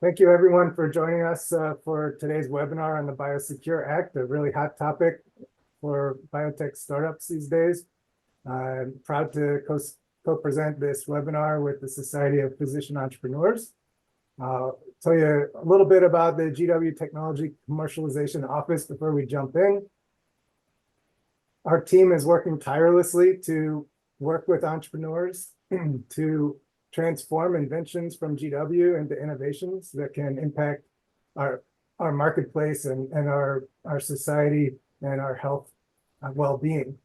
Thank you everyone for joining us for today's webinar on the BIOSECURE Act, a really hot topic for biotech startups these days. I'm proud to co-present this webinar with the Society of Physician Entrepreneurs. I'll tell you a little bit about the GW Technology Commercialization Office before we jump in. Our team is working tirelessly to work with entrepreneurs to transform inventions from GW into innovations that can impact our marketplace and our society and our health well-being.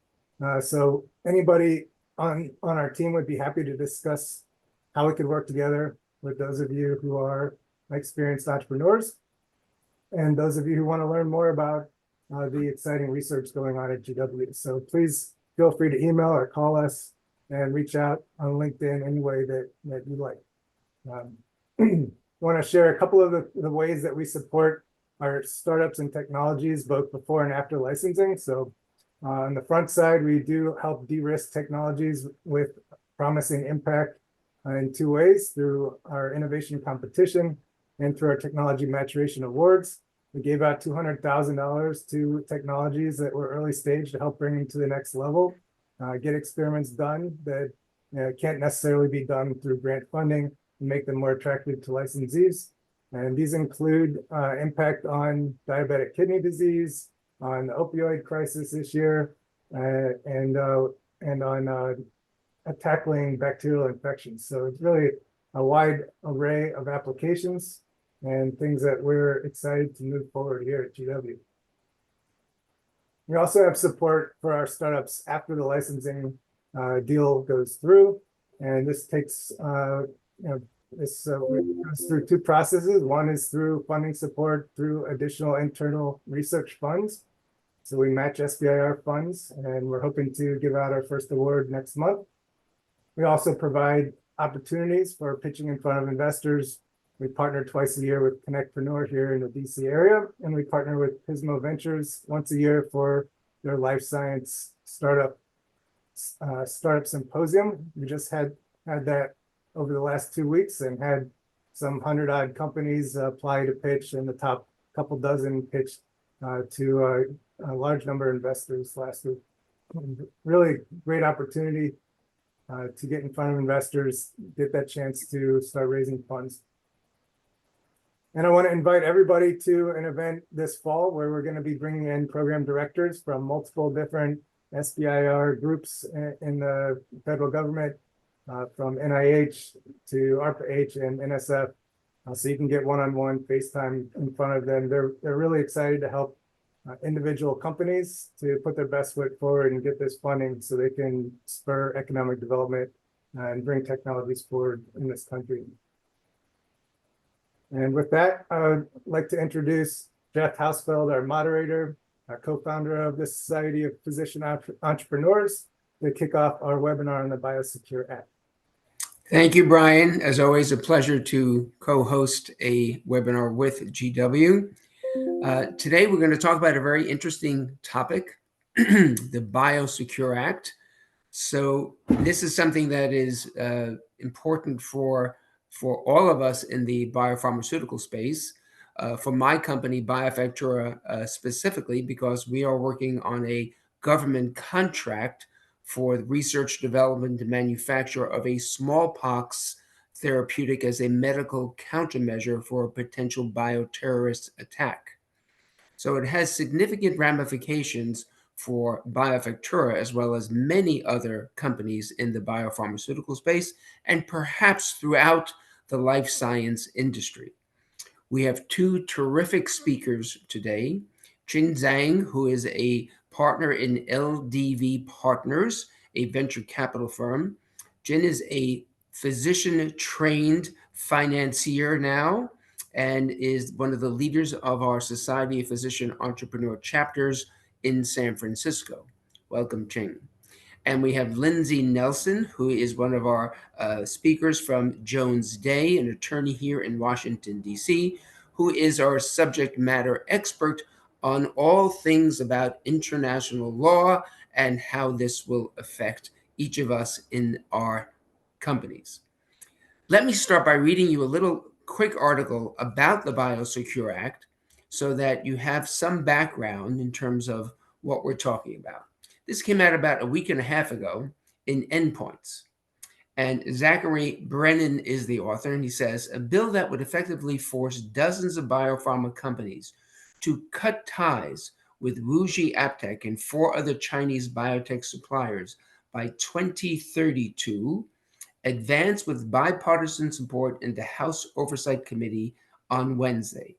So anybody on our team would be happy to discuss how we could work together with those of you who are experienced entrepreneurs and those of you who want to learn more about the exciting research going on at GW. So please feel free to email or call us and reach out on LinkedIn any way that you like. I want to share a couple of the ways that we support our startups and technologies both before and after licensing. So on the front side, we do help de-risk technologies with promising impact in two ways: through our innovation competition and through our technology maturation awards. We gave out $200,000 to technologies that were early stage to help bring them to the next level. Get experiments done that can't necessarily be done through grant funding and make them more attractive to licensees. And these include impact on diabetic kidney disease, on the opioid crisis this year, and on tackling bacterial infections. So it's really a wide array of applications and things that we're excited to move forward here at GW. We also have support for our startups after the licensing deal goes through, and this takes goes through two processes. One is through funding support through additional internal research funds. So we match SBIR funds, and we're hoping to give out our first award next month. We also provide opportunities for pitching in front of investors. We partner twice a year with Connectpreneur here in the DC area, and we partner with Pismo Ventures once a year for their life science startup symposium. We just had that over the last 2 weeks and had some 100-odd companies apply to pitch, and the top couple dozen pitched to a large number of investors last week. Really great opportunity to get in front of investors, get that chance to start raising funds. And I want to invite everybody to an event this fall where we're going to be bringing in program directors from multiple different SBIR groups in the federal government, from NIH to ARPA-H and NSF, so you can get one-on-one FaceTime in front of them. They're really excited to help individual companies to put their best foot forward and get this funding so they can spur economic development and bring technologies forward in this country. And with that, I would like to introduce Jeff Hausfeld, our moderator, co-founder of the Society of Physician Entrepreneurs, to kick off our webinar on the BIOSECURE Act. Thank you, Brian. As always, a pleasure to co-host a webinar with GW. Today, we're going to talk about a very interesting topic, the BIOSECURE Act. So this is something that is important for all of us in the biopharmaceutical space. For my company, Biovectura, specifically, because we are working on a government contract for the research, development, and manufacture of a smallpox therapeutic as a medical countermeasure for a potential bioterrorist attack. So it has significant ramifications for Biovectura, as well as many other companies in the biopharmaceutical space, and perhaps throughout the life science industry. We have two terrific speakers today. Qing Zhang, who is a partner in LDV Partners, a venture capital firm. Jin is a physician-trained financier now and is one of the leaders of our Society of Physician Entrepreneur chapters in San Francisco. Welcome, Qing. And we have Lindsey Nelson, who is one of our speakers from Jones Day, an attorney here in Washington, D.C., who is our subject matter expert on all things about international law and how this will affect each of us in our companies. Let me start by reading you a little quick article about the BIOSECURE Act so that you have some background in terms of what we're talking about. This came out about a week and a half ago in Endpoints. And Zachary Brennan is the author, and he says, a bill that would effectively force dozens of biopharma companies to cut ties with WuXi AppTec and 4 other Chinese biotech suppliers by 2032 advanced with bipartisan support in the House Oversight Committee on Wednesday.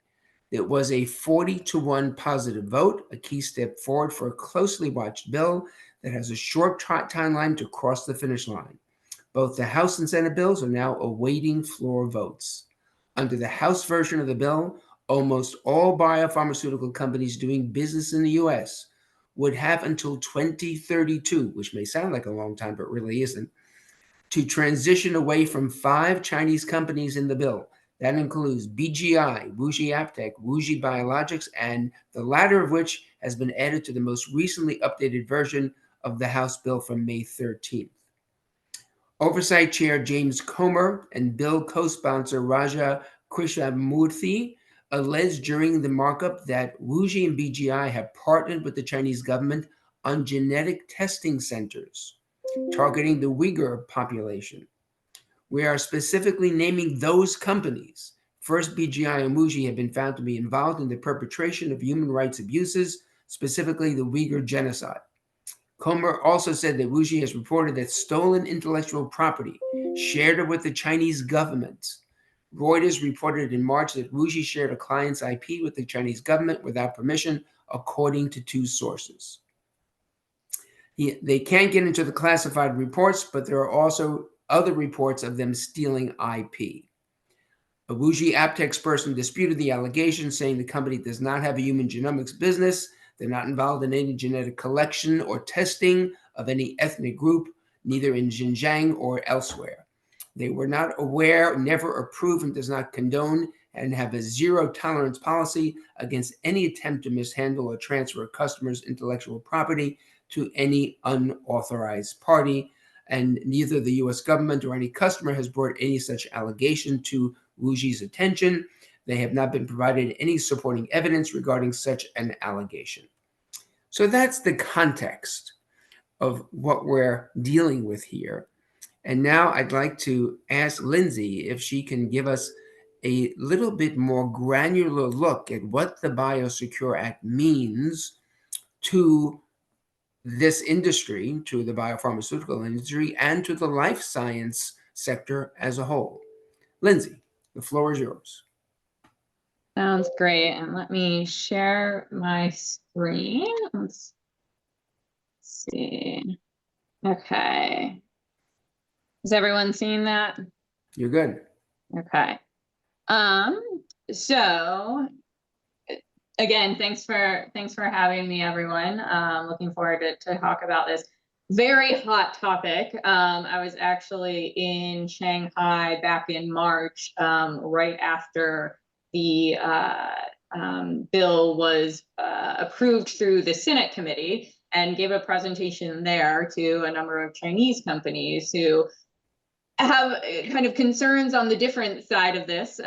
It was a 40-1 positive vote, a key step forward for a closely watched bill that has a short timeline to cross the finish line. Both the House and Senate bills are now awaiting floor votes. Under the House version of the bill, almost all biopharmaceutical companies doing business in the U.S. would have until 2032, which may sound like a long time, but really isn't, to transition away from 5 Chinese companies in the bill. That includes BGI, WuXi AppTec, WuXi Biologics, and the latter of which has been added to the most recently updated version of the House bill from May 13th. Oversight Chair James Comer and bill co-sponsor Raja Krishnamurthy alleged during the markup that WuXi and BGI have partnered with the Chinese government on genetic testing centers targeting the Uyghur population. We are specifically naming those companies. First, BGI and WuXi have been found to be involved in the perpetration of human rights abuses, specifically the Uyghur genocide. Comer also said that WuXi has reported that stolen intellectual property shared with the Chinese government. Reuters reported in March that WuXi shared a client's IP with the Chinese government without permission, according to 2 sources. They can't get into the classified reports, but there are also other reports of them stealing IP. A WuXi AppTec person disputed the allegation, saying the company does not have a human genomics business. They're not involved in any genetic collection or testing of any ethnic group, neither in Xinjiang or elsewhere. They were not aware, never approved, and does not condone and have a zero tolerance policy against any attempt to mishandle or transfer a customer's intellectual property to any unauthorized party. And neither the U.S. government or any customer has brought any such allegation to WuXi's attention. They have not been provided any supporting evidence regarding such an allegation. So that's the context of what we're dealing with here. And now I'd like to ask Lindsey if she can give us a little bit more granular look at what the BIOSECURE Act means to this industry, to the biopharmaceutical industry, and to the life science sector as a whole. Lindsey, the floor is yours. Sounds great. And let me share my screen. Let's see. Okay. Is everyone seeing that? You're good. Okay. So again, thanks for having me, everyone. Looking forward to talk about this very hot topic. I was actually in Shanghai back in March, right after the bill was approved through the Senate committee, and gave a presentation there to a number of Chinese companies who have kind of concerns on the different side of this,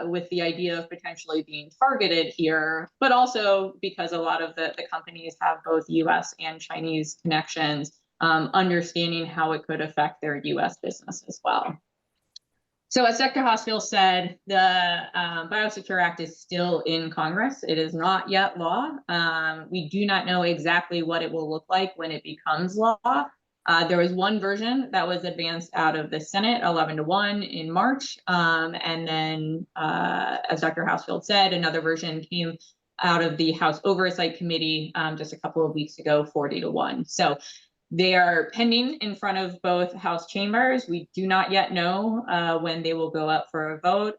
with the idea of potentially being targeted here, but also because a lot of the companies have both US and Chinese connections, understanding how it could affect their US business as well. So as Dr. Hausfeld said, the BIOSECURE Act is still in Congress. It is not yet law. We do not know exactly what it will look like when it becomes law. There was one version that was advanced out of the Senate, 11-1 in March. And then, as Dr. Hausfeld said, another version came out of the House Oversight Committee just a couple of weeks ago, 40-1. So they are pending in front of both House chambers. We do not yet know when they will go up for a vote.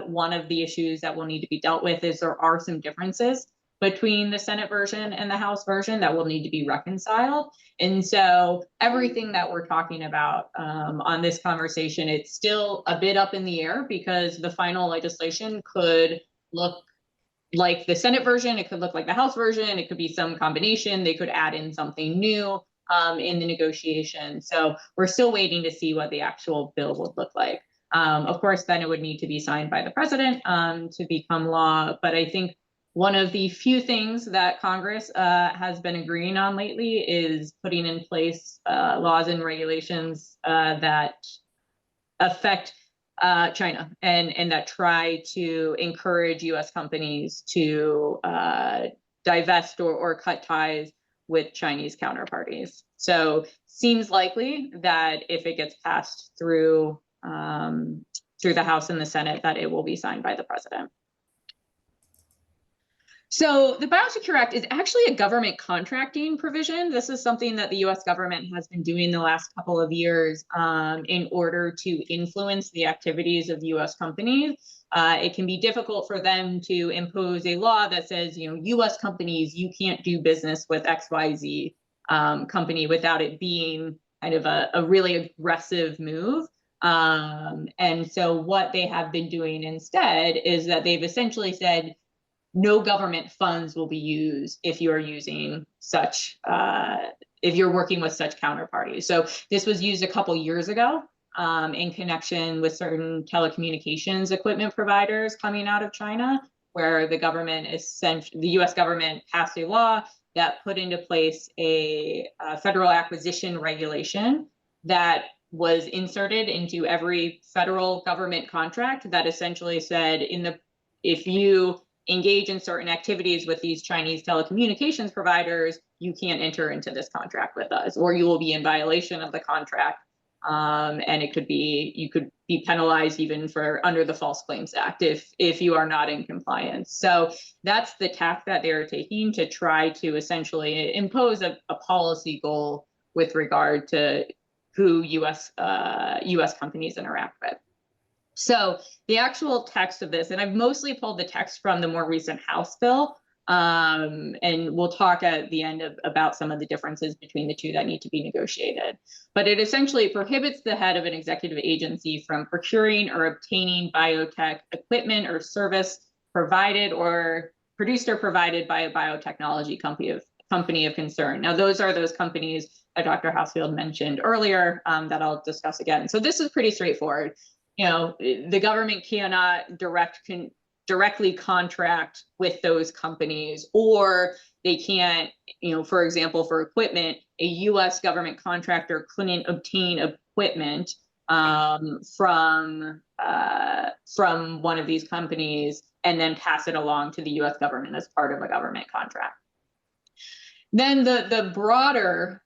One of the issues that will need to be dealt with is there are some differences between the Senate version and the House version that will need to be reconciled. And so everything that we're talking about on this conversation, it's still a bit up in the air because the final legislation could look like the Senate version, it could look like the House version, it could be some combination, they could add in something new in the negotiation. So we're still waiting to see what the actual bill would look like. Of course, then it would need to be signed by the president to become law. But I think one of the few things that Congress has been agreeing on lately is putting in place laws and regulations that affect China and that try to encourage U.S. companies to divest or cut ties with Chinese counterparties. So seems likely that if it gets passed through the House and the Senate, that it will be signed by the president. So the BIOSECURE Act is actually a government contracting provision. This is something that the US government has been doing the last couple of years in order to influence the activities of US companies. It can be difficult for them to impose a law that says, US companies, you can't do business with XYZ company without it being kind of a really aggressive move. And so what they have been doing instead is that they've essentially said, no government funds will be used if you are using such, if you're working with such counterparties. So this was used a couple years ago in connection with certain telecommunications equipment providers coming out of China, where the government the US government passed a law that put into place a federal acquisition regulation that was inserted into every federal government contract that essentially said if you engage in certain activities with these Chinese telecommunications providers, you can't enter into this contract with us, or you will be in violation of the contract. And you could be penalized even for under the False Claims Act if you are not in compliance. So that's the tack that they're taking to try to essentially impose a policy goal with regard to who US companies interact with. So the actual text of this, and I've mostly pulled the text from the more recent House bill, and we'll talk at the end about some of the differences between the two that need to be negotiated. But it essentially prohibits the head of an executive agency from procuring or obtaining biotech equipment or service provided or produced or provided by a biotechnology company of concern. Now, those are those companies that Dr. Hausfeld mentioned earlier that I'll discuss again. So this is pretty straightforward. The government cannot directly contract with those companies, or they can't, for example, for equipment, a US government contractor couldn't obtain equipment from one of these companies and then pass it along to the US government as part of a government contract. Then the broader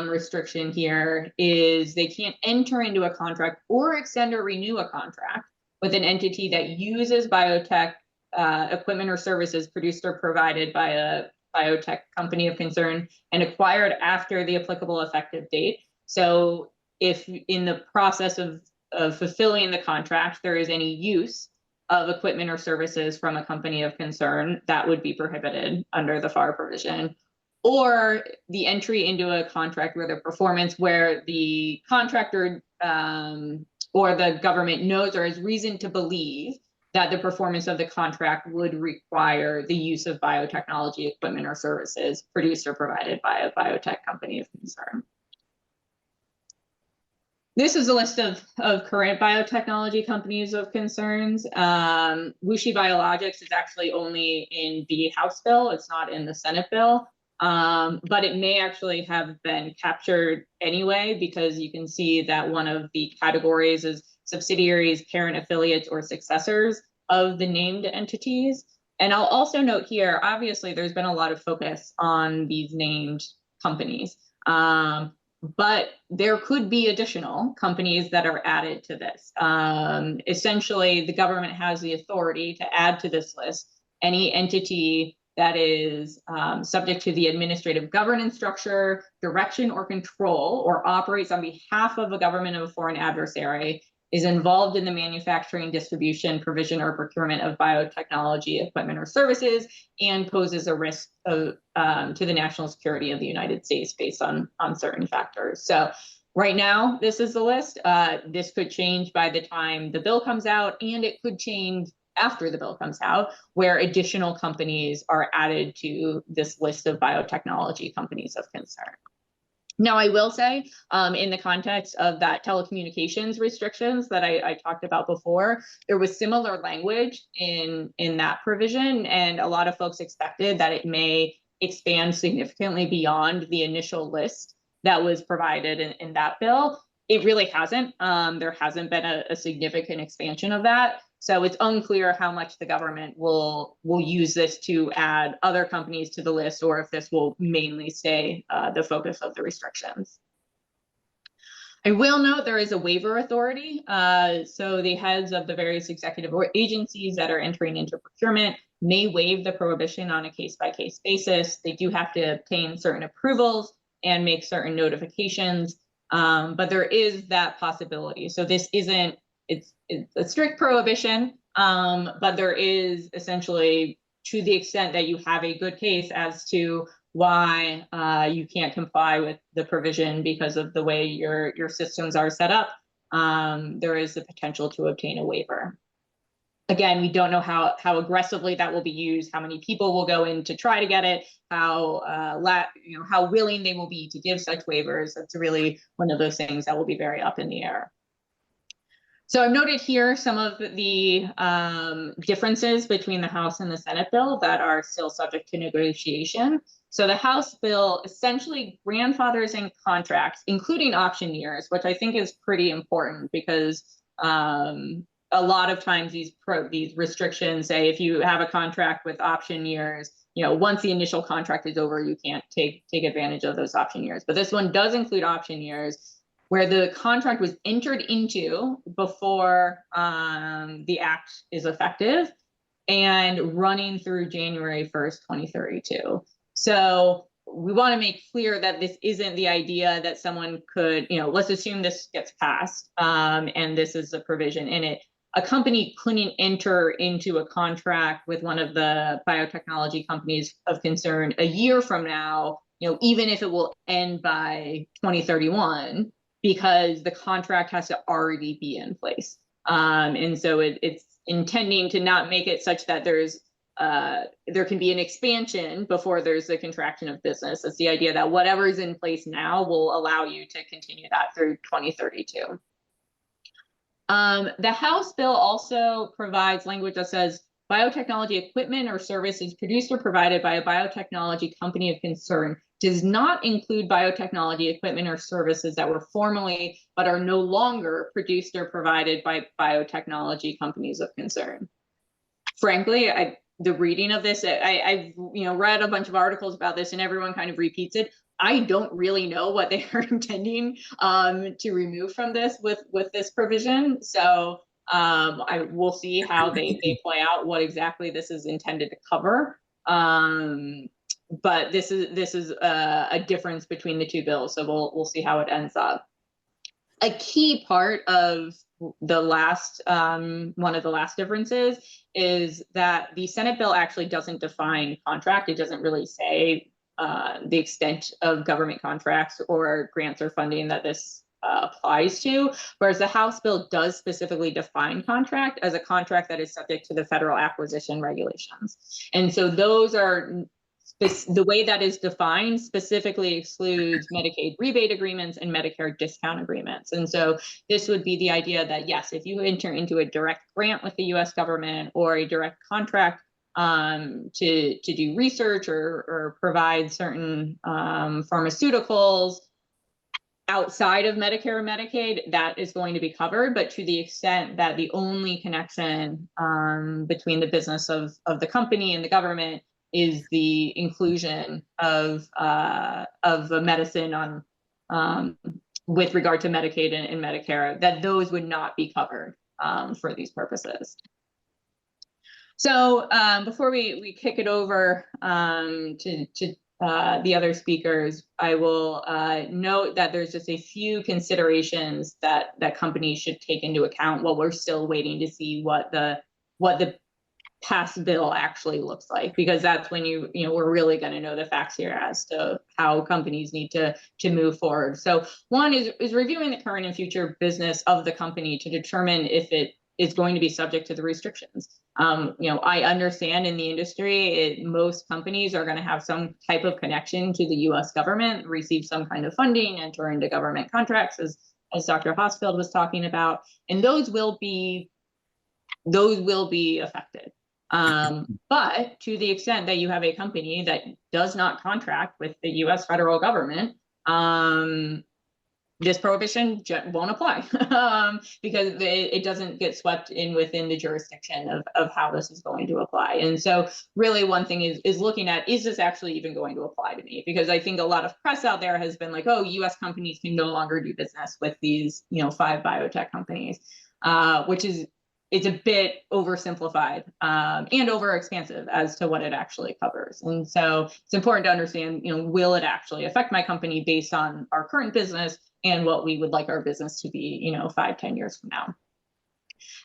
restriction here is they can't enter into a contract or extend or renew a contract with an entity that uses biotech equipment or services produced or provided by a biotech company of concern and acquired after the applicable effective date. So if in the process of fulfilling the contract, there is any use of equipment or services from a company of concern, that would be prohibited under the FAR provision. Or the entry into a contract where the performance where the contractor or the government knows or has reason to believe that the performance of the contract would require the use of biotechnology equipment or services produced or provided by a biotech company of concern. This is a list of current biotechnology companies of concerns. WuXi Biologics is actually only in the House bill. It's not in the Senate bill. But it may actually have been captured anyway, because you can see that one of the categories is subsidiaries, parent affiliates, or successors of the named entities. And I'll also note here, obviously, there's been a lot of focus on these named companies, but there could be additional companies that are added to this. Essentially, the government has the authority to add to this list any entity that is subject to the administrative governance structure, direction, or control, or operates on behalf of a government of a foreign adversary, is involved in the manufacturing, distribution, provision, or procurement of biotechnology equipment or services, and poses a risk to the national security of the United States based on certain factors. So right now, this is the list. This could change by the time the bill comes out, and it could change after the bill comes out, where additional companies are added to this list of biotechnology companies of concern. Now, I will say, in the context of that telecommunications restrictions that I talked about before, there was similar language in that provision, and a lot of folks expected that it may expand significantly beyond the initial list that was provided in that bill. It really hasn't. There hasn't been a significant expansion of that. So it's unclear how much the government will use this to add other companies to the list, or if this will mainly stay the focus of the restrictions. I will note there is a waiver authority. So the heads of the various executive agencies that are entering into procurement may waive the prohibition on a case-by-case basis. They do have to obtain certain approvals and make certain notifications, but there is that possibility. So this isn't, it's a strict prohibition, but there is essentially, to the extent that you have a good case as to why you can't comply with the provision because of the way your systems are set up, there is the potential to obtain a waiver. Again, we don't know how aggressively that will be used, how many people will go in to try to get it, how willing they will be to give such waivers. That's really one of those things that will be very up in the air. So I've noted here some of the differences between the House and the Senate bill that are still subject to negotiation. So the House bill essentially grandfathers in contracts, including option years, which I think is pretty important because a lot of times these restrictions say if you have a contract with option years, once the initial contract is over, you can't take advantage of those option years. But this one does include option years where the contract was entered into before the act is effective and running through January 1st, 2032. So we want to make clear that this isn't the idea that someone could, let's assume this gets passed and this is a provision in it. A company couldn't enter into a contract with one of the biotechnology companies of concern a year from now, even if it will end by 2031, because the contract has to already be in place. And so it's intending to not make it such that there can be an expansion before there's a contraction of business. It's the idea that whatever is in place now will allow you to continue that through 2032. The House bill also provides language that says biotechnology equipment or services produced or provided by a biotechnology company of concern does not include biotechnology equipment or services that were formerly but are no longer produced or provided by biotechnology companies of concern. Frankly, the reading of this, I've read a bunch of articles about this, and everyone kind of repeats it. I don't really know what they are intending to remove from this with this provision. So I will see how they play out, what exactly this is intended to cover. But this is a difference between the two bills. So we'll see how it ends up. A key part of the last one of the last differences is that the Senate bill actually doesn't define contract. It doesn't really say the extent of government contracts or grants or funding that this applies to, whereas the House bill does specifically define contract as a contract that is subject to the federal acquisition regulations. And so those are the way that is defined specifically excludes Medicaid rebate agreements and Medicare discount agreements. And so this would be the idea that, yes, if you enter into a direct grant with the US government or a direct contract to do research or provide certain pharmaceuticals outside of Medicare or Medicaid, that is going to be covered. But to the extent that the only connection between the business of the company and the government is the inclusion of a medicine on with regard to Medicaid and Medicare, that those would not be covered for these purposes. So before we kick it over to the other speakers, I will note that there's just a few considerations that companies should take into account while we're still waiting to see what the passed bill actually looks like, because that's when we're really going to know the facts here as to how companies need to move forward. So one is reviewing the current and future business of the company to determine if it is going to be subject to the restrictions. I understand in the industry, most companies are going to have some type of connection to the U.S. government, receive some kind of funding, enter into government contracts, as Dr. Hausfeld was talking about, and those will be affected. But to the extent that you have a company that does not contract with the U.S. federal government, this prohibition won't apply because it doesn't get swept in within the jurisdiction of how this is going to apply. And so really one thing is looking at, is this actually even going to apply to me? Because I think a lot of press out there has been like, oh, US companies can no longer do business with these, 5 biotech companies, which is, it's a bit oversimplified and overexpansive as to what it actually covers. And so it's important to understand, will it actually affect my company based on our current business and what we would like our business to be, 5-10 years from now.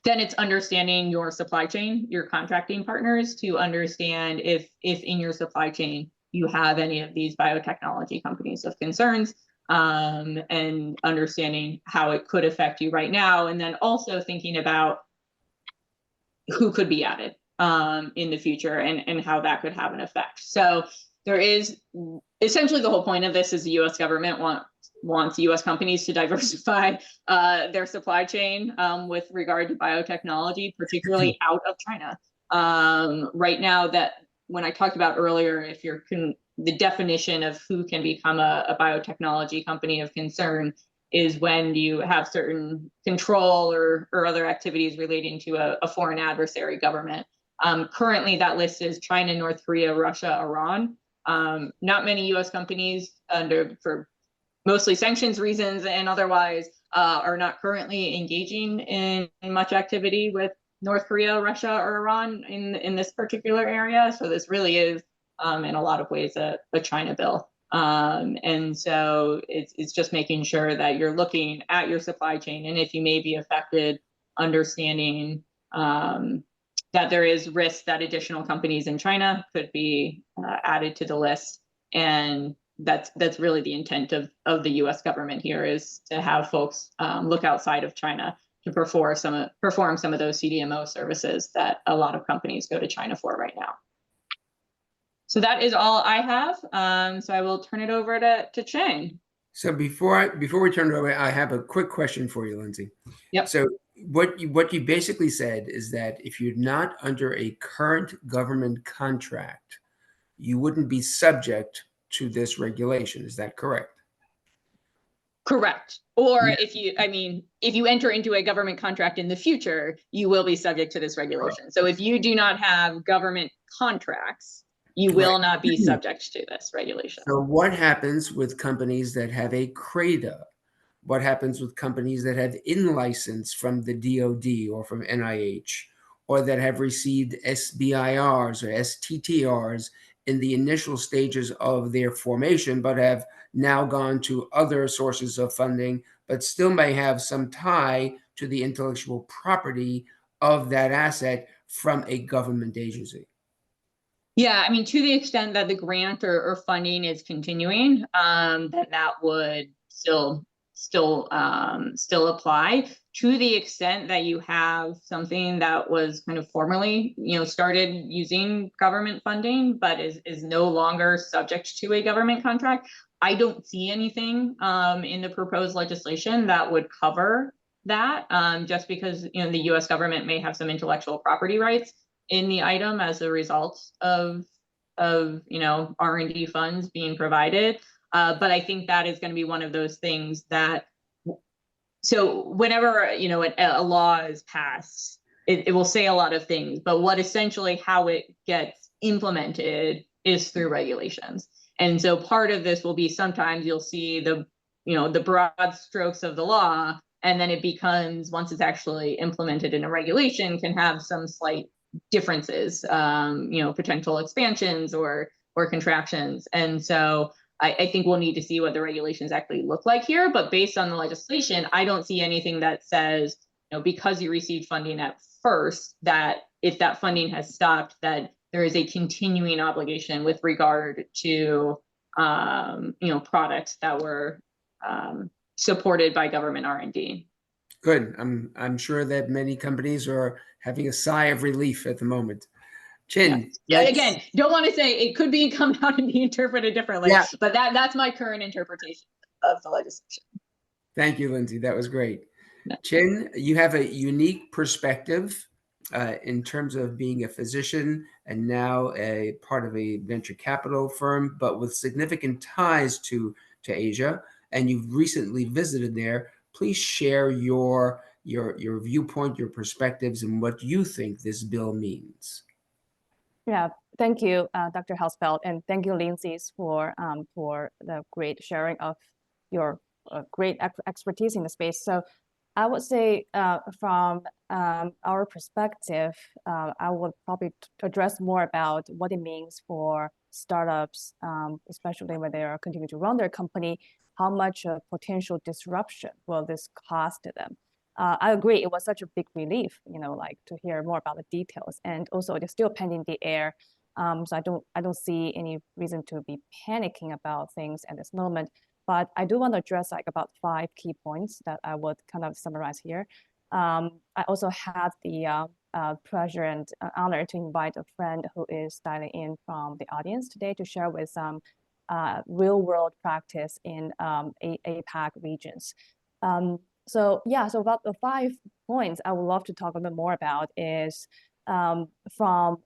Then it's understanding your supply chain, your contracting partners, to understand if in your supply chain you have any of these biotechnology companies of concerns, and understanding how it could affect you right now. And then also thinking about who could be added in the future and how that could have an effect. So there is essentially the whole point of this is the US government wants US companies to diversify their supply chain with regard to biotechnology, particularly out of China. Right now, that when I talked about earlier, if you're the definition of who can become a biotechnology company of concern is when you have certain control or other activities relating to a foreign adversary government. Currently, that list is China, North Korea, Russia, Iran. Not many US companies, for mostly sanctions reasons and otherwise, are not currently engaging in much activity with North Korea, Russia, or Iran in this particular area. So this really is, in a lot of ways, a China bill. And so it's just making sure that you're looking at your supply chain, and if you may be affected, understanding that there is risk that additional companies in China could be added to the list. And that's really the intent of the US government here, is to have folks look outside of China to perform some of those CDMO services that a lot of companies go to China for right now. So that is all I have. So I will turn it over to Chang. So before we turn it over, I have a quick question for you, Lindsey. Yep. So what you basically said is that if you're not under a current government contract, you wouldn't be subject to this regulation. Is that correct? Correct. Or if you enter into a government contract in the future, you will be subject to this regulation. So if you do not have government contracts, you will not be subject to this regulation. So what happens with companies that have a CRADA? What happens with companies that have in-license from the DoD or from NIH, or that have received SBIRs or STTRs in the initial stages of their formation, but have now gone to other sources of funding, but still may have some tie to the intellectual property of that asset from a government agency? Yeah, to the extent that the grant or funding is continuing, then that would still apply. To the extent that you have something that was kind of formerly, started using government funding, but is no longer subject to a government contract, I don't see anything in the proposed legislation that would cover that, just because the US government may have some intellectual property rights in the item as a result of R&D funds being provided. But I think that is going to be one of those things that, so whenever a law is passed, it will say a lot of things, but how it gets implemented is through regulations. And so part of this will be, sometimes you'll see the broad strokes of the law, and then it becomes, once it's actually implemented in a regulation, can have some slight differences, potential expansions or contractions. And so I think we'll need to see what the regulations actually look like here. But based on the legislation, I don't see anything that says, because you received funding at first, that if that funding has stopped, that there is a continuing obligation with regard to products that were supported by government R&D. Good. I'm sure that many companies are having a sigh of relief at the moment. Chin, yeah. Again, don't want to say it could be come out and be interpreted differently, yeah. but that's my current interpretation of the legislation. Thank you, Lindsay. That was great. Chin, you have a unique perspective in terms of being a physician and now a part of a venture capital firm, but with significant ties to Asia. And you've recently visited there. Please share your viewpoint, your perspectives, and what you think this bill means. Yeah, thank you, Dr. Hausfeld, and thank you, Lindsay, for the great sharing of your great expertise in the space. So I would say from our perspective, I would probably address more about what it means for startups, especially when they are continuing to run their company, how much potential disruption will this cost them? I agree, it was such a big relief, like to hear more about the details, and also it's still pending the air. So I don't see any reason to be panicking about things at this moment. But I do want to address like about 5 key points that I would kind of summarize here. I also had the pleasure and honor to invite a friend who is dialing in from the audience today to share with some real world practice in APAC regions. So about the 5 points I would love to talk a bit more about is from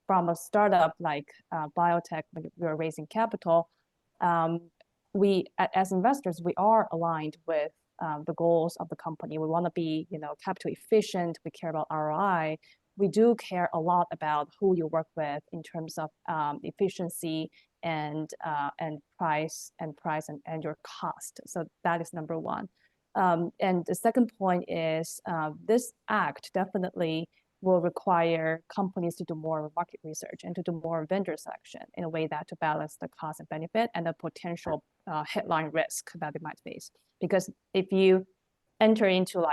a startup like biotech, when we're raising capital, we as investors, we are aligned with the goals of the company. We want to be, capital efficient. We care about ROI. We do care a lot about who you work with in terms of efficiency and price and your cost. So that is number one. And the second point is this act definitely will require companies to do more market research and to do more vendor selection in a way that to balance the cost and benefit and the potential headline risk that they might face. Because if you enter into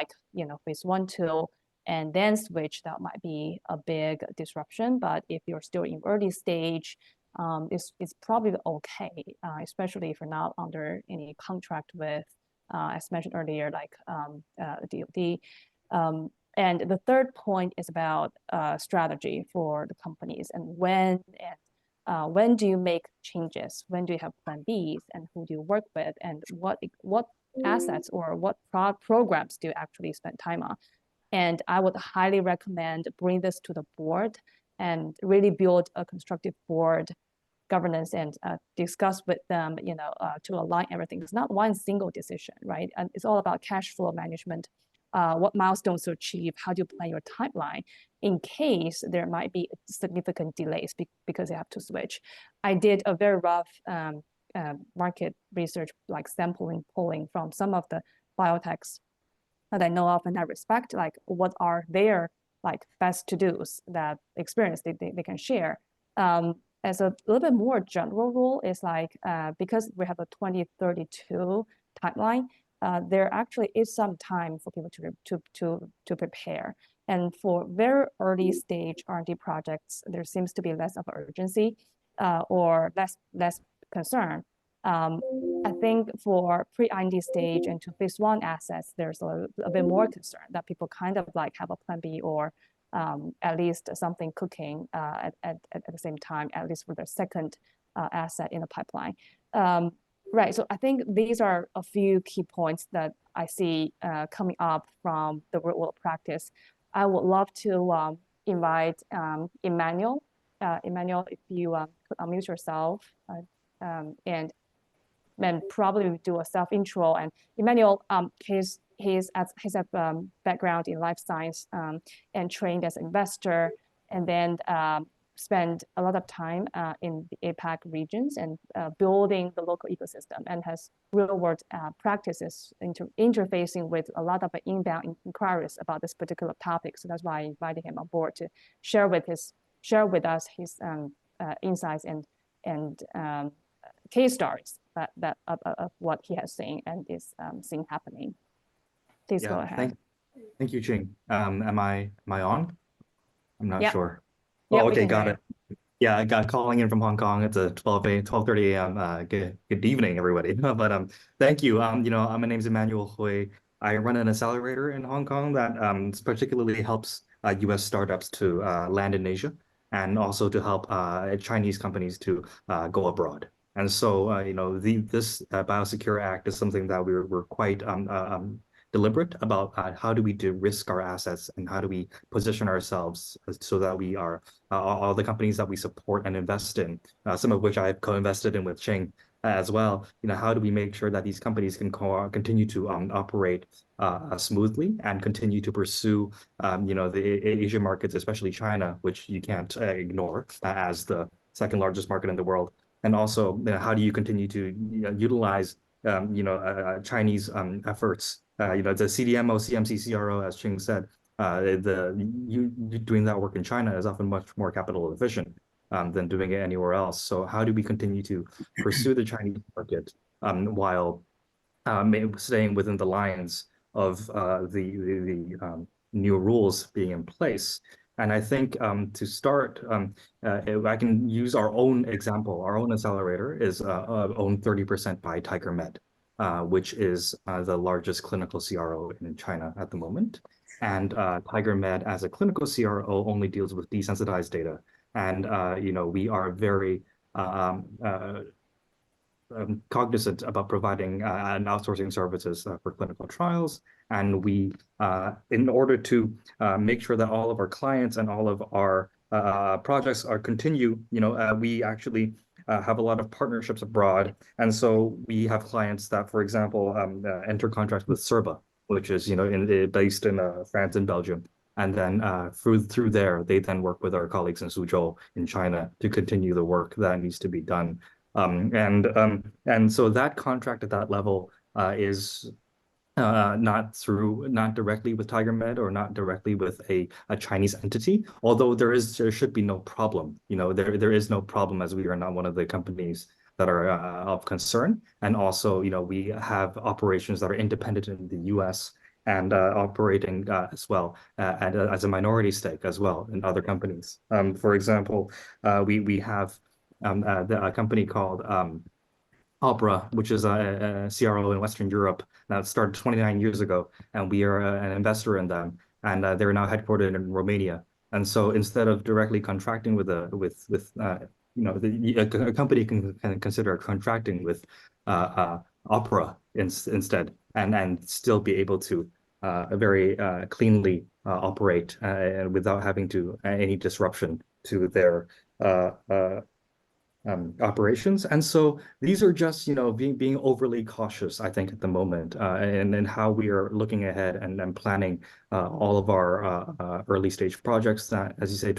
phase 1, 2, and then switch, that might be a big disruption. But if you're still in early stage, it's probably okay, especially if you're not under any contract with, as mentioned earlier, like DoD. And the third point is about strategy for the companies and when do you make changes? When do you have plan Bs, and who do you work with, and what assets or what programs do you actually spend time on? And I would highly recommend bring this to the board and really build a constructive board governance and discuss with them, to align everything. It's not one single decision, right? And it's all about cash flow management. What milestones to achieve, how do you plan your timeline in case there might be significant delays because they have to switch. I did a very rough market research, like polling from some of the biotechs that I know of and I respect, like what are their best to-dos, that experience they can share. As a little bit more general rule is because we have a 2032 timeline, there actually is some time for people to prepare. And for very early stage R&D projects, there seems to be less of urgency or less concern. I think for pre-IND stage and to phase 1 assets, there's a bit more concern that people kind of have a plan B or at least something cooking at the same time, at least for the second asset in the pipeline. Right, so I think these are a few key points that I see coming up from the real world practice. I would love to invite Emmanuel. Emmanuel, if you could unmute yourself and then probably do a self intro. And Emmanuel, he's a background in life science and trained as an investor, and then spend a lot of time in the APAC regions and building the local ecosystem, and has real world practices interfacing with a lot of inbound inquiries about this particular topic. So that's why I invited him on board to share with us his insights and case stories of what he has seen and is seeing happening. Please go ahead. Thank you, Qing. Am I on? I'm not sure. Yeah, oh, okay, got it. Yeah, I got calling in from Hong Kong. It's a 12:30 a.m. Good evening, everybody. But thank you. My name is Emmanuel Hui. I run an accelerator in Hong Kong that particularly helps US startups to land in Asia and also to help Chinese companies to go abroad. And so, this BIOSECURE Act is something that we're quite deliberate about how do we de-risk our assets and how do we position ourselves so that we are all the companies that we support and invest in, some of which I've co-invested in with Qing as well. How do we make sure that these companies can continue to operate smoothly and continue to pursue, the Asian markets, especially China, which you can't ignore as the second largest market in the world. And also, how do you continue to utilize, Chinese efforts? The CDMO, CMC, CRO, as Qing said, doing that work in China is often much more capital efficient than doing it anywhere else. So how do we continue to pursue the Chinese market while staying within the lines of the new rules being in place? And I think to start, I can use our own example. Our own accelerator is owned 30% by TigerMed, which is the largest clinical CRO in China at the moment. And TigerMed, as a clinical CRO, only deals with desensitized data. And we are very cognizant about providing and outsourcing services for clinical trials. And we, in order to make sure that all of our clients and all of our projects are continue, we actually have a lot of partnerships abroad. And so we have clients that, for example, enter contracts with Cerba, which is, based in France and Belgium. And then through there, they then work with our colleagues in Suzhou in China to continue the work that needs to be done. And so that contract at that level is not directly with TigerMed or not directly with a Chinese entity, although there should be no problem. There is no problem, as we are not one of the companies that are of concern. And also, we have operations that are independent in the US and operating as well as a minority stake as well in other companies. For example, we have a company called Opera, which is a CRO in Western Europe that started 29 years ago, and we are an investor in them, and they're now headquartered in Romania. And so instead of directly contracting with a company can consider contracting with Opera instead, and still be able to very cleanly operate without having to any disruption to their operations. And so these are just, being overly cautious, I think, at the moment, and how we are looking ahead and planning all of our early stage projects that, as you say,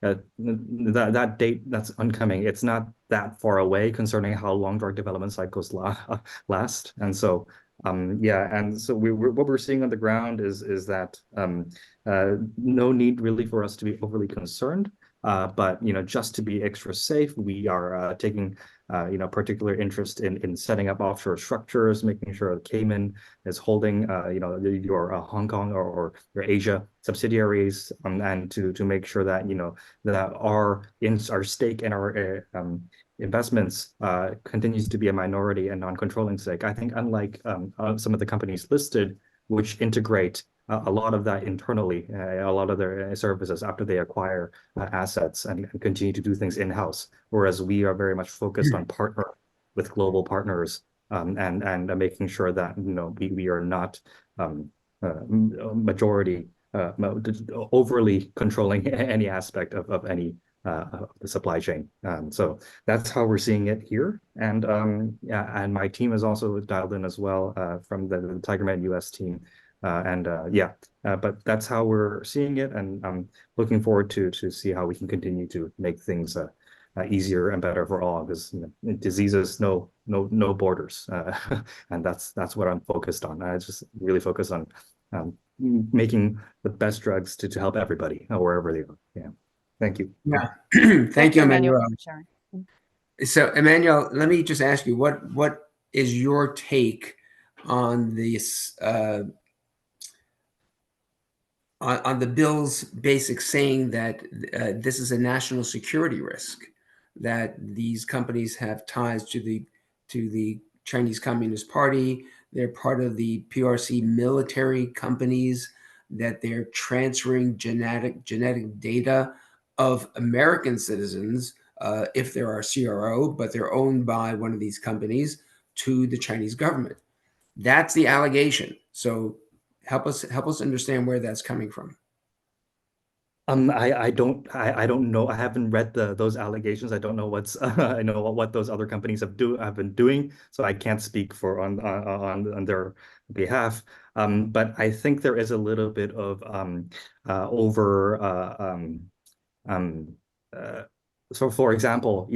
that date that's oncoming, it's not that far away concerning how long drug development cycles last. And so, and so what we're seeing on the ground is that no need really for us to be overly concerned. But just to be extra safe, we are taking particular interest in setting up offshore structures, making sure that Cayman is holding your Hong Kong or your Asia subsidiaries, and to make sure that that our stake in our investments continues to be a minority and non-controlling stake. I think unlike some of the companies listed, which integrate a lot of that internally, a lot of their services after they acquire assets and continue to do things in-house, whereas we are very much focused on partner with global partners and making sure that we are not majority overly controlling any aspect of any the supply chain. So that's how we're seeing it here. And and my team is also dialed in as well from the TigerMed US team. But that's how we're seeing it, and I'm looking forward to see how we can continue to make things easier and better for all, because diseases know no borders, and that's what I'm focused on. I just really focus on making the best drugs to help everybody wherever they are. Yeah, thank you. Yeah, thank you, Emmanuel. So, Emmanuel, let me just ask you, what is your take on this? On the bill's basic saying that this is a national security risk, that these companies have ties to the Chinese Communist Party, They're part of the PRC military companies, that they're transferring genetic data of American citizens, if there are CRO, but they're owned by one of these companies, to the Chinese government. That's the allegation. So help us understand where that's coming from. I don't know. I haven't read those allegations. I don't know what's I know what those other companies have been doing, so I can't speak for on their behalf. But I think there is a little bit of over so for example,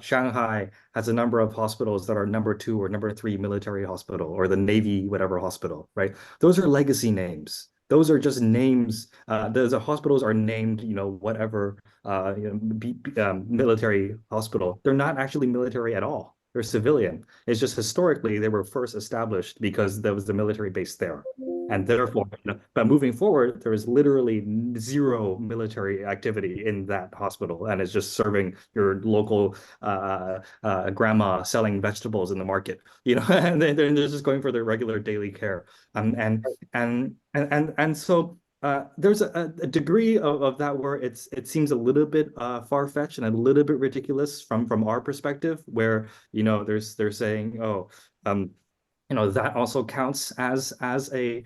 Shanghai has a number of hospitals that are #2 or #3 military hospital, or the Navy whatever hospital, right? Those are legacy names. Those are just names. The hospitals are named, whatever military hospital. They're not actually military at all. They're civilian. It's just historically they were first established because there was the military base there. And therefore, but moving forward, there is literally zero military activity in that hospital, and it's just serving your local grandma selling vegetables in the market, and they're just going for their regular daily care. And so there's a degree of that where it seems a little bit far-fetched and a little bit ridiculous from our perspective, where they're saying, oh, that also counts as a,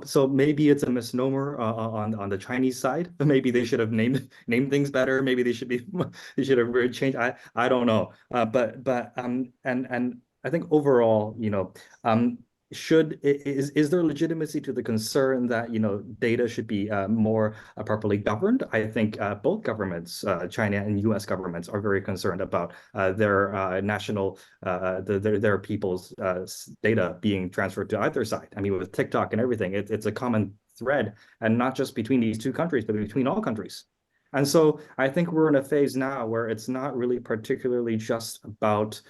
so maybe it's a misnomer on the Chinese side. Maybe they should have named things better. Maybe they should have really changed. I don't know. But and I think overall, is there legitimacy to the concern that data should be more properly governed? I think both governments, China and U.S. governments, are very concerned about their national their people's data being transferred to either side. I mean, with TikTok and everything, it's a common thread, and not just between these two countries, but between all countries. And so I think we're in a phase now where it's not really particularly just about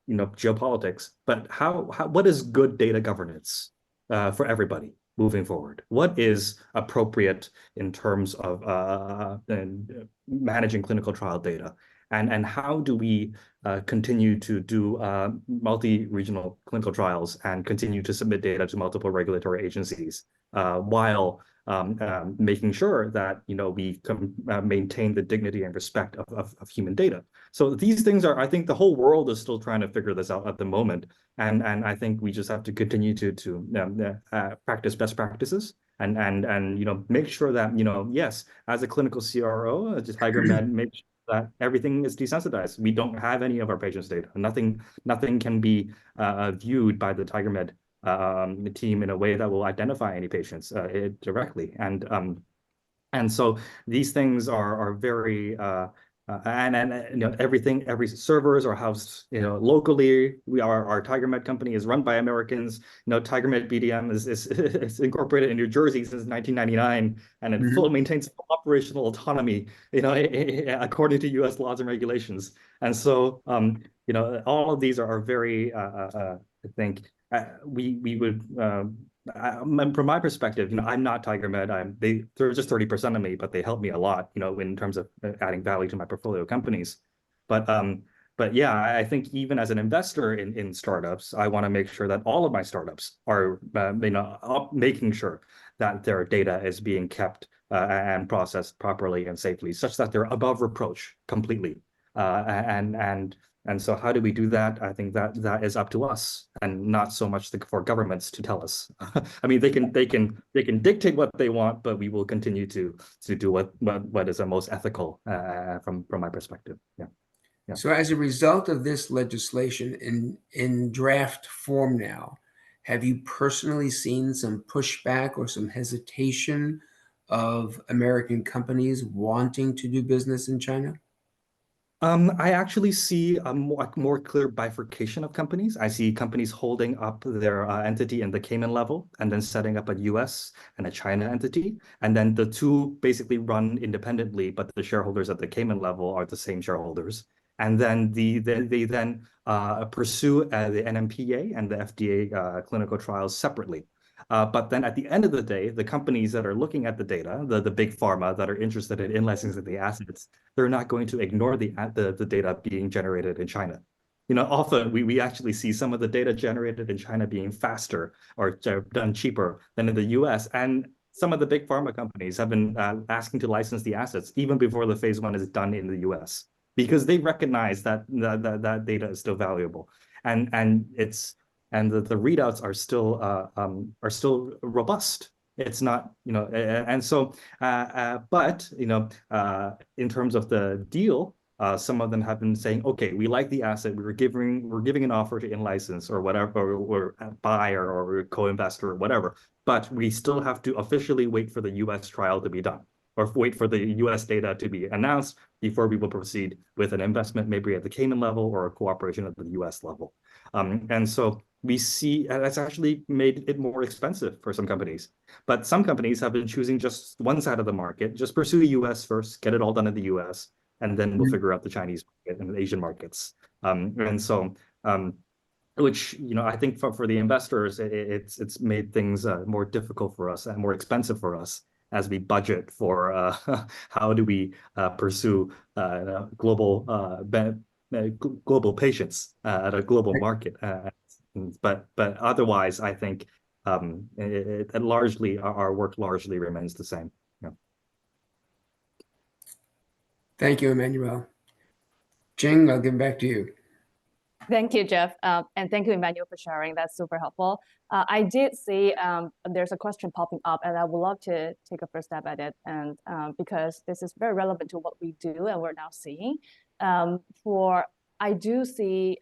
geopolitics, but what is good data governance for everybody moving forward? What is appropriate in terms of managing clinical trial data? And how do we continue to do multi-regional clinical trials and continue to submit data to multiple regulatory agencies while making sure that we maintain the dignity and respect of human data? So these things are, I think the whole world is still trying to figure this out at the moment, and I think we just have to continue to practice best practices and make sure that yes, as a clinical CRO, just TigerMed, make sure that everything is desensitized. We don't have any of our patients' data. Nothing can be viewed by the TigerMed team in a way that will identify any patients directly. And so these things are very every servers are housed locally. Our TigerMed company is run by Americans. TigerMed BDM is incorporated in New Jersey since 1999, and it fully maintains full operational autonomy, according to U.S. laws and regulations. And so all of these are very I think we would from my perspective, I'm not TigerMed. They're just 30% of me, but they help me a lot, in terms of adding value to my portfolio companies. But yeah, I think even as an investor in startups, I want to make sure that all of my startups are making sure that their data is being kept and processed properly and safely, such that they're above reproach completely. And so how do we do that? I think that is up to us, and not so much for governments to tell us. I mean, they can dictate what they want, but we will continue to do what is the most ethical from my perspective. Yeah. So as a result of this legislation in draft form now, have you personally seen some pushback or some hesitation of American companies wanting to do business in China? I actually see a more clear bifurcation of companies. I see companies holding up their entity in the Cayman level, and then setting up a US and a China entity. And then the two basically run independently, but the shareholders at the Cayman level are the same shareholders. And then they then pursue the NMPA and the FDA clinical trials separately. But then at the end of the day, the companies that are looking at the data, the big pharma that are interested in licensing the assets, they're not going to ignore the data being generated in China. often we actually see some of the data generated in China being faster or done cheaper than in the US. And some of the big pharma companies have been asking to license the assets even before the phase 1 is done in the US, because they recognize that that data is still valuable, and the readouts are still robust. It's not, and so, but in terms of the deal, some of them have been saying, okay, we like the asset, we're giving an offer to in-license or whatever, or buyer or co-investor or whatever, but we still have to officially wait for the US trial to be done, or wait for the US data to be announced before we will proceed with an investment, maybe at the Cayman level or a cooperation at the US level. And so we see that's actually made it more expensive for some companies. But some companies have been choosing just one side of the market, just pursue the US first, get it all done in the US, and then we'll figure out the Chinese market and the Asian markets. And so, which, I think for the investors, it's made things more difficult for us and more expensive for us as we budget for how do we pursue global patients at a global market. But otherwise, I think largely our work largely remains the same. Thank you, Emmanuel. Qing, I'll give it back to you. Thank you, Jeff. And thank you, Emmanuel, for sharing. That's super helpful. I did see there's a question popping up, and I would love to take a first stab at it. And because this is very relevant to what we do and we're now seeing. I do see,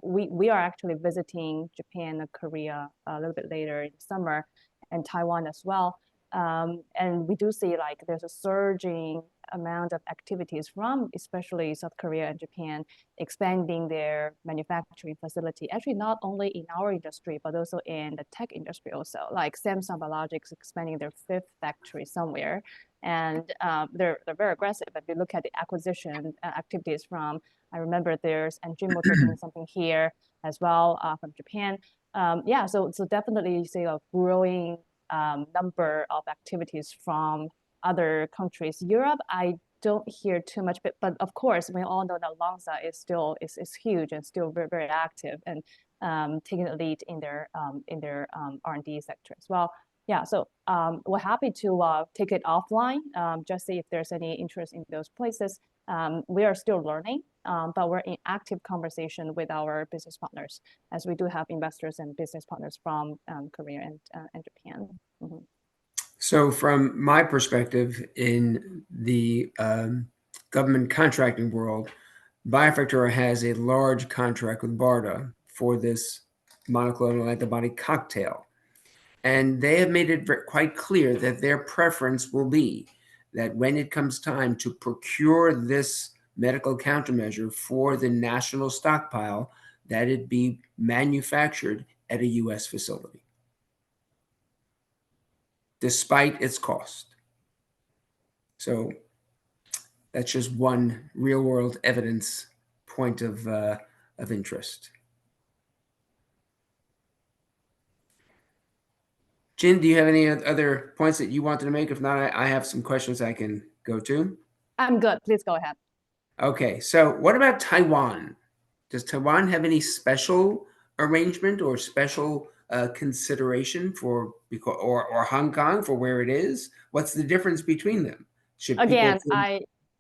we are actually visiting Japan and Korea a little bit later in the summer, and Taiwan as well. And we do see like there's a surging amount of activities from especially South Korea and Japan expanding their manufacturing facility, actually not only in our industry, but also in the tech industry also, like Samsung Biologics expanding their 5th factory somewhere. And they're very aggressive. If you look at the acquisition activities from, I remember there's Enjimoto doing something here as well from Japan. So definitely you see a growing number of activities from other countries. Europe, I don't hear too much, but of course, we all know that Lonza is still is huge and still very, very active and taking the lead in their R&D sector as well. Yeah, so we're happy to take it offline, just see if there's any interest in those places. We are still learning, but we're in active conversation with our business partners, as we do have investors and business partners from Korea and Japan. Mm-hmm. So from my perspective in the government contracting world, Biofactura has a large contract with BARDA for this monoclonal antibody cocktail. And they have made it quite clear that their preference will be that when it comes time to procure this medical countermeasure for the national stockpile, that it be manufactured at a US facility, despite its cost. So that's just one real world evidence point of interest. Jin, do you have any other points that you wanted to make? If not, I have some questions I can go to. I'm good. Please go ahead. Okay, so what about Taiwan? Does Taiwan have any special arrangement or special consideration for, or Hong Kong for where it is? What's the difference between them? Again,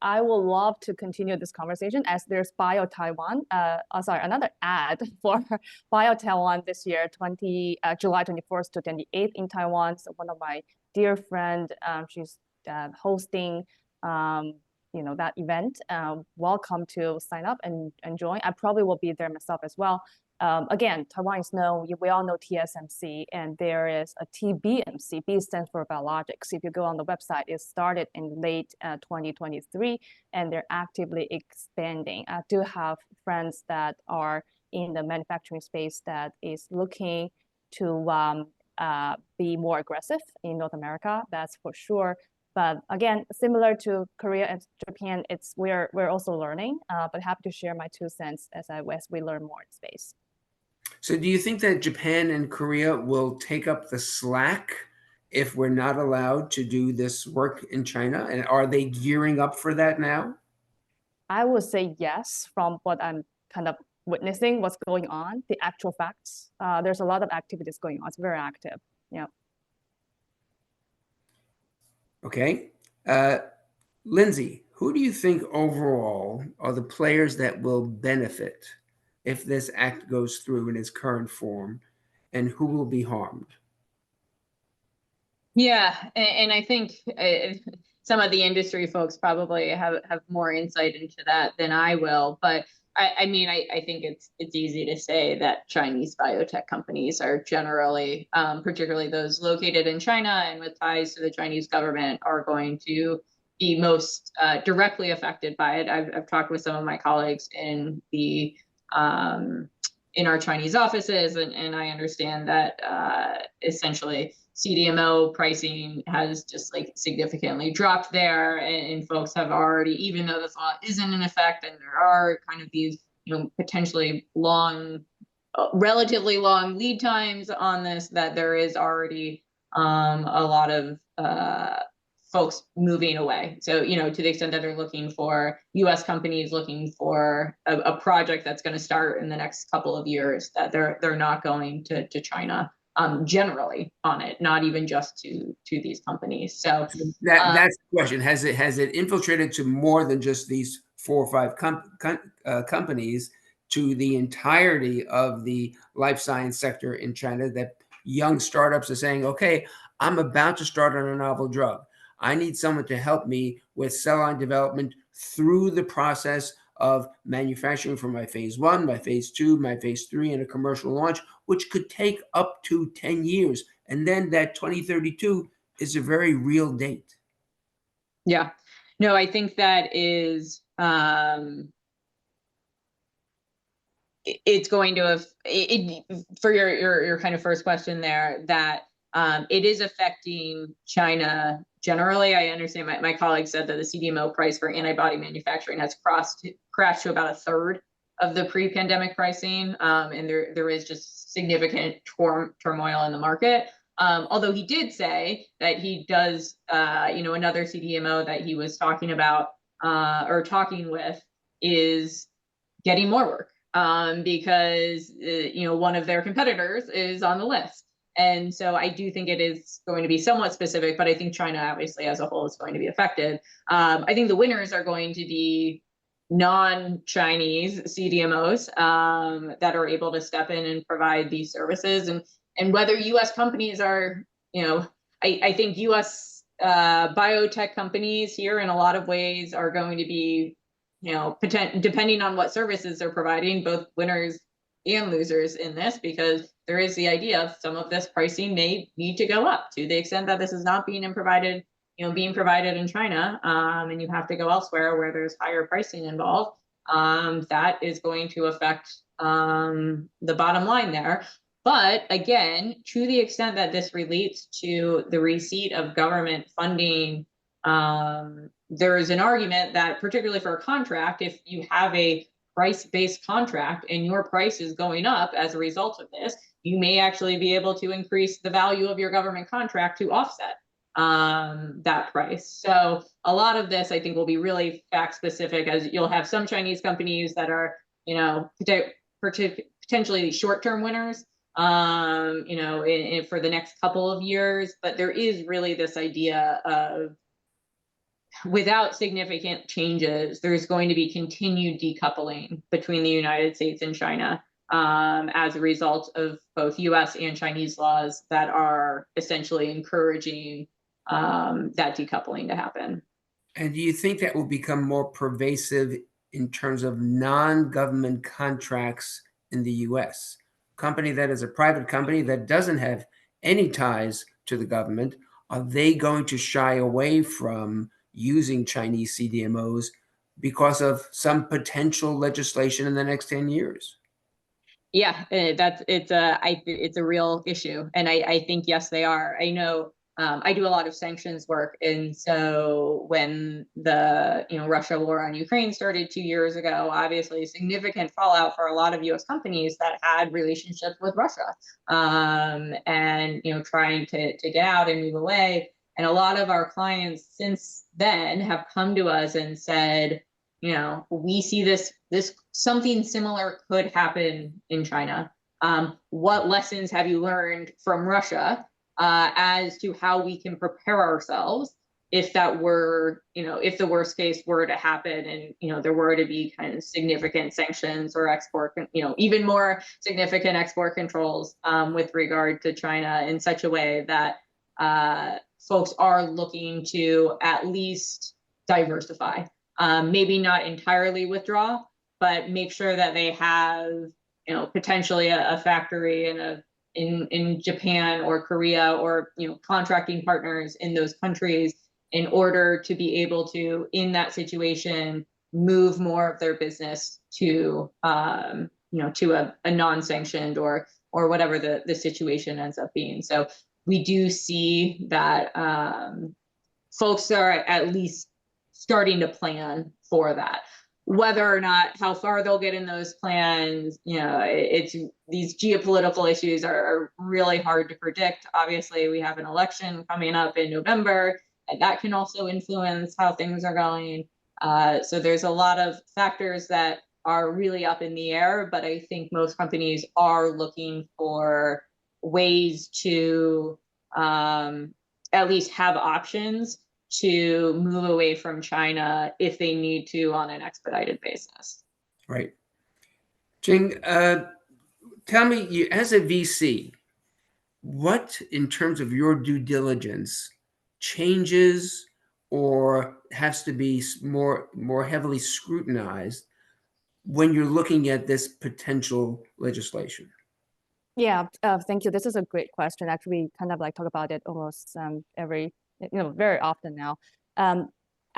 I will love to continue this conversation as there's Bio Taiwan. Another ad for Bio Taiwan this year, July 21st to 28th in Taiwan. So one of my dear friend, she's hosting, that event. Welcome to sign up and join. I probably will be there myself as well. Again, Taiwan is known, we all know TSMC, and there is a TBMC. B stands for biologics. If you go on the website, it started in late 2023, and they're actively expanding. I do have friends that are in the manufacturing space that is looking to be more aggressive in North America, that's for sure. But again, similar to Korea and Japan, we're also learning, but happy to share my 2 cents as we learn more in space. So do you think that Japan and Korea will take up the slack if we're not allowed to do this work in China? And are they gearing up for that now? I would say yes, from what I'm kind of witnessing what's going on, the actual facts. There's a lot of activities going on. It's very active. Yeah. Okay. Lindsey, who do you think overall are the players that will benefit if this act goes through in its current form, and who will be harmed? Yeah, and I think some of the industry folks probably have more insight into that than I will. But I mean, I think it's easy to say that Chinese biotech companies are generally, particularly those located in China and with ties to the Chinese government, are going to be most directly affected by it. I've talked with some of my colleagues in the in our Chinese offices, and I understand that essentially CDMO pricing has just like significantly dropped there, and folks have already, even though this law isn't in effect, and there are kind of these, potentially long, relatively long lead times on this, that there is already a lot of folks moving away. So, to the extent that they're looking for US companies looking for a project that's going to start in the next couple of years, that they're not going to China generally on it, not even just to these companies. So that's the question. Has it infiltrated to more than just these 4 or 5 companies, to the entirety of the life science sector in China, that young startups are saying, okay, I'm about to start on a novel drug. I need someone to help me with cell line development through the process of manufacturing for my phase 1, my phase 2, my phase 3, and a commercial launch, which could take up to 10 years. And then that 2032 is a very real date. Yeah, no, I think that is, it's going to have, for your kind of first question there, that it is affecting China generally. I understand my colleague said that the CDMO price for antibody manufacturing has crashed to about a third of the pre-pandemic pricing, and there is just significant turmoil in the market. Although he did say that he does, another CDMO that he was talking about or talking with is getting more work, because one of their competitors is on the list. And so I do think it is going to be somewhat specific, but I think China obviously as a whole is going to be affected. I think the winners are going to be non-Chinese CDMOs that are able to step in and provide these services. And whether US companies are, I think US biotech companies here in a lot of ways are going to be, depending on what services they're providing, both winners and losers in this, because there is the idea of some of this pricing may need to go up to the extent that this is not being provided in China, and you have to go elsewhere where there's higher pricing involved. That is going to affect the bottom line there. But again, to the extent that this relates to the receipt of government funding, there is an argument that, particularly for a contract, if you have a price-based contract and your price is going up as a result of this, you may actually be able to increase the value of your government contract to offset that price. So a lot of this, I think, will be really fact-specific, as you'll have some Chinese companies that are, potentially short-term winners, for the next couple of years. But there is really this idea of, without significant changes, there's going to be continued decoupling between the United States and China as a result of both US and Chinese laws that are essentially encouraging that decoupling to happen. And do you think that will become more pervasive in terms of non-government contracts in the US? Company that is a private company that doesn't have any ties to the government, are they going to shy away from using Chinese CDMOs because of some potential legislation in the next 10 years? Yeah, it's a real issue, and I think yes, they are. I know I do a lot of sanctions work, and so when the Russia war on Ukraine started 2 years ago, obviously significant fallout for a lot of U.S. companies that had relationships with Russia, and trying to get out and move away. And a lot of our clients since then have come to us and said, we see this something similar could happen in China. What lessons have you learned from Russia as to how we can prepare ourselves if that were, if the worst case were to happen and, there were to be kind of significant sanctions or export, even more significant export controls with regard to China in such a way that folks are looking to at least diversify, maybe not entirely withdraw, but make sure that they have, potentially a factory in Japan or Korea or, contracting partners in those countries in order to be able to, in that situation, move more of their business to, to a non-sanctioned or whatever the situation ends up being. So we do see that folks are at least starting to plan for that. Whether or not how far they'll get in those plans, it's these geopolitical issues are really hard to predict. Obviously, we have an election coming up in November, and that can also influence how things are going. So there's a lot of factors that are really up in the air, but I think most companies are looking for ways to at least have options to move away from China if they need to on an expedited basis. Right. Qing, tell me, you, as a VC, what, in terms of your due diligence, changes or has to be more heavily scrutinized when you're looking at this potential legislation? Yeah, thank you. This is a great question. Actually, we kind of like talk about it almost every, very often now.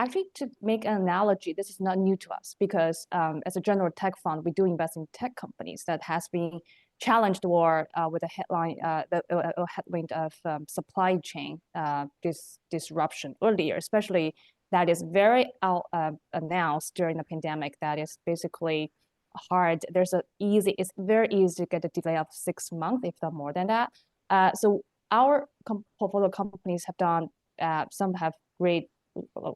Actually, to make an analogy, this is not new to us because as a general tech fund, we do invest in tech companies that has been challenged or with a headwind of supply chain disruption earlier, especially that is very announced during the pandemic. That is basically hard. It's very easy to get a delay of 6 months, if not more than that. So our portfolio companies have done, some have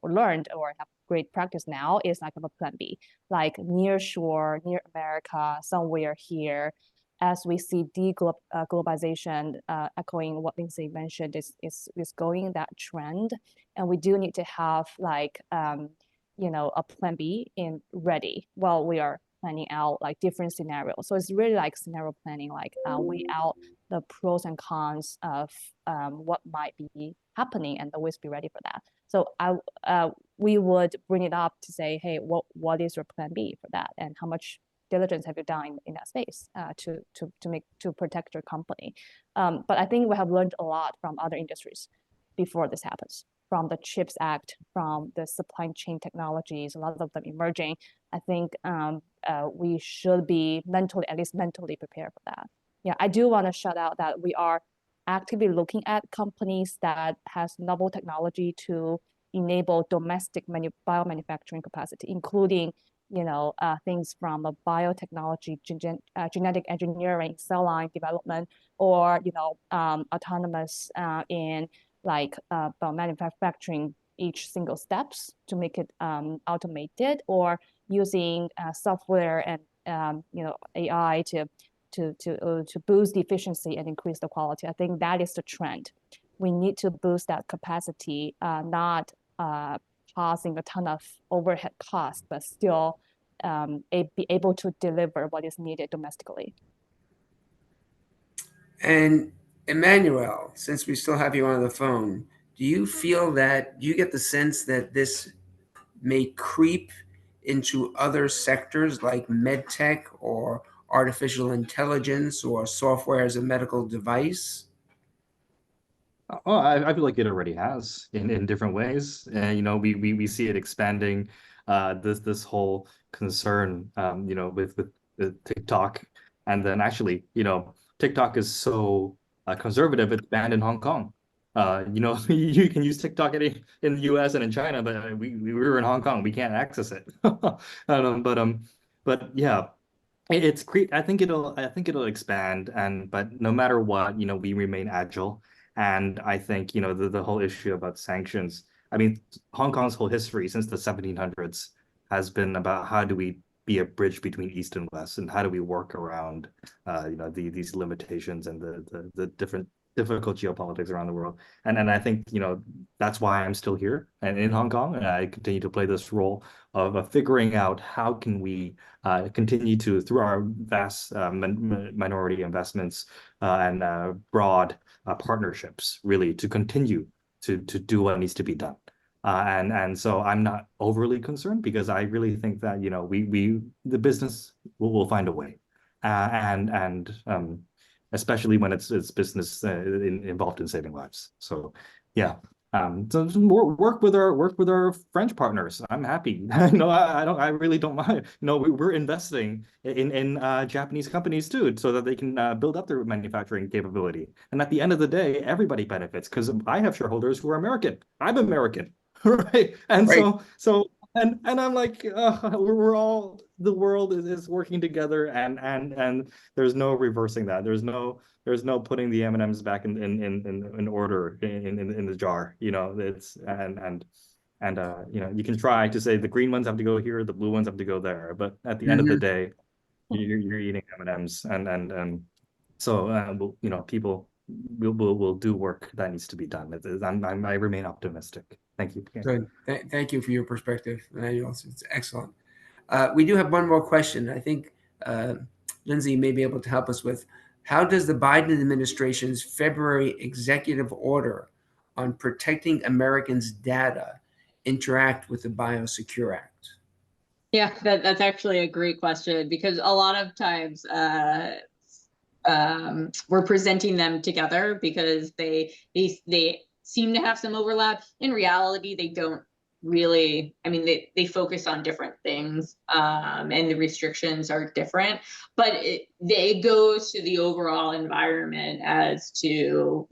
learned or have great practice now is like a plan B, like near shore, near America, somewhere here. As we see globalization, echoing what Lindsey mentioned, is going that trend, and we do need to have like a plan B ready while we are planning out like different scenarios. So it's really like scenario planning, like weigh out the pros and cons of what might be happening and always be ready for that. So we would bring it up to say, hey, what is your plan B for that, and how much diligence have you done in that space to protect your company? But I think we have learned a lot from other industries before this happens, from the CHIPS Act, from the supply chain technologies, a lot of them emerging. I think we should be at least mentally prepared for that. Yeah, I do want to shout out that we are actively looking at companies that has novel technology to enable domestic biomanufacturing capacity, including things from a biotechnology, genetic engineering, cell line development, or autonomous in like manufacturing each single steps to make it automated, or using software and AI to boost the efficiency and increase the quality. I think that is the trend. We need to boost that capacity, not causing a ton of overhead costs, but still be able to deliver what is needed domestically. And Emmanuel, since we still have you on the phone, do you get the sense that this may creep into other sectors like medtech or artificial intelligence or software as a medical device? Oh, I feel like it already has in different ways. And we see it expanding this whole concern with the TikTok. And then actually, TikTok is so conservative, it's banned in Hong Kong. You can use TikTok in the US and in China, but we were in Hong Kong, we can't access it. But yeah, I think it'll expand, but no matter what, we remain agile. And I think, the whole issue about sanctions, I mean, Hong Kong's whole history since the 1700s has been about how do we be a bridge between East and West, and how do we work around these limitations and the different difficult geopolitics around the world. And I think that's why I'm still here and in Hong Kong, and I continue to play this role of figuring out how can we continue to, through our vast minority investments and broad partnerships, really to continue to do what needs to be done. And so I'm not overly concerned, because I really think that the business will find a way, and especially when it's business involved in saving lives. So yeah. So work with our French partners. I'm happy. I really don't mind. We're investing in Japanese companies too, so that they can build up their manufacturing capability. And at the end of the day, everybody benefits, because I have shareholders who are American. I'm American, right? And Right. so and I'm like, we're all, the world is working together, and there's no reversing that. There's no putting the M&Ms back in order in the jar. It's you can try to say the green ones have to go here, the blue ones have to go there, but at the end of the day, you're eating M&Ms, and so people will do work that needs to be done. I remain optimistic. Thank you. Good. Thank you for your perspective. It's excellent. We do have one more question. I think Lindsey may be able to help us with. How does the Biden administration's February executive order on protecting Americans' data interact with the BIOSECURE Act? Yeah, that's actually a great question, because a lot of times we're presenting them together because they seem to have some overlap. In reality, they don't really. I mean, they focus on different things, and the restrictions are different, but it goes to the overall environment as to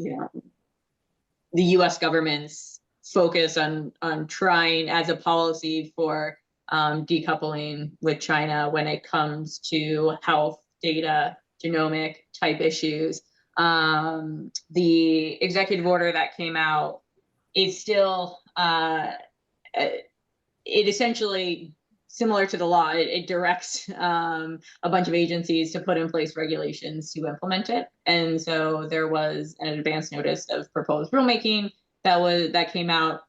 the U.S. government's focus on trying as a policy for decoupling with China when it comes to health data, genomic type issues. The executive order that came out is still it essentially, similar to the law, it directs a bunch of agencies to put in place regulations to implement it. And so there was an advance notice of proposed rulemaking that came out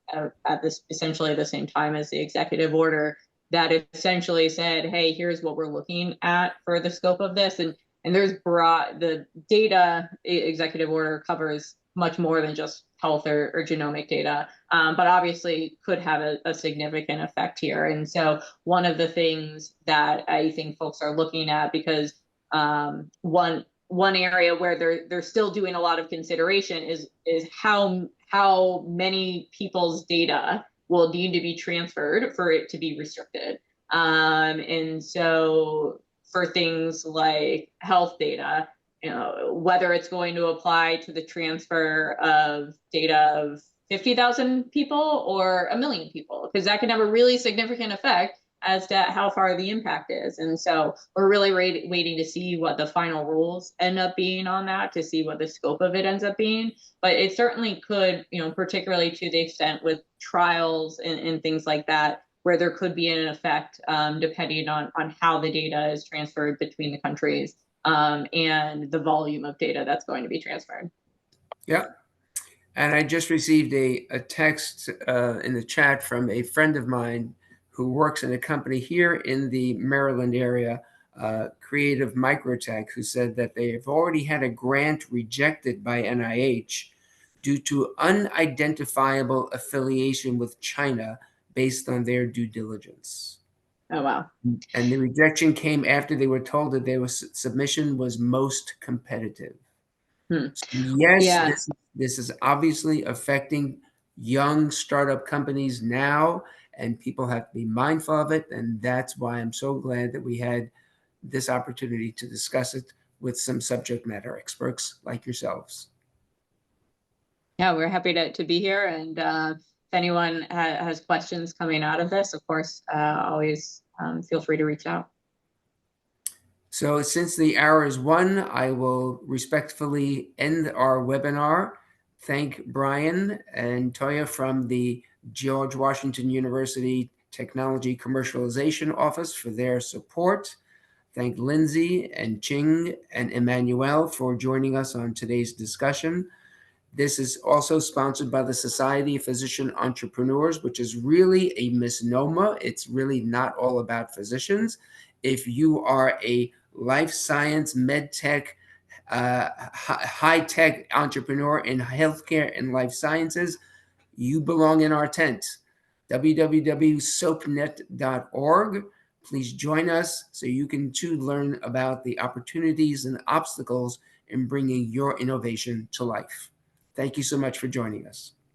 at this essentially the same time as the executive order, that essentially said, hey, here's what we're looking at for the scope of this. And there's the data executive order covers much more than just health or genomic data, but obviously could have a significant effect here. And so one of the things that I think folks are looking at, because one area where they're still doing a lot of consideration is how many people's data will need to be transferred for it to be restricted. And so for things like health data, whether it's going to apply to the transfer of data of 50,000 people or 1 million people, because that can have a really significant effect as to how far the impact is. And so we're really waiting to see what the final rules end up being on that, to see what the scope of it ends up being. But it certainly could, particularly to the extent with trials and things like that, where there could be an effect depending on how the data is transferred between the countries. And the volume of data that's going to be transferred. Yeah. And I just received a text in the chat from a friend of mine who works in a company here in the Maryland area, Creative Microtech, who said that they have already had a grant rejected by NIH due to unidentifiable affiliation with China based on their due diligence. Oh, wow. And the rejection came after they were told that their submission was most competitive. So yes, Yeah. this is obviously affecting young startup companies now, and people have to be mindful of it. And that's why I'm so glad that we had this opportunity to discuss it with some subject matter experts like yourselves. Yeah, we're happy to be here. And if anyone has questions coming out of this, of course, always feel free to reach out. So since the hour is 1, I will respectfully end our webinar. Thank Brian and Toya from the George Washington University Biotechnology Commercialization Office for their support. Thank Lindsey and Qing and Emmanuel for joining us on today's discussion. This is also sponsored by the Society of Physician Entrepreneurs, which is really a misnomer. It's really not all about physicians. If you are a life science, med tech, high-tech entrepreneur in healthcare and life sciences, you belong in our tent. www.soapnet.org. Please join us so you can too learn about the opportunities and obstacles in bringing your innovation to life. Thank you so much for joining us.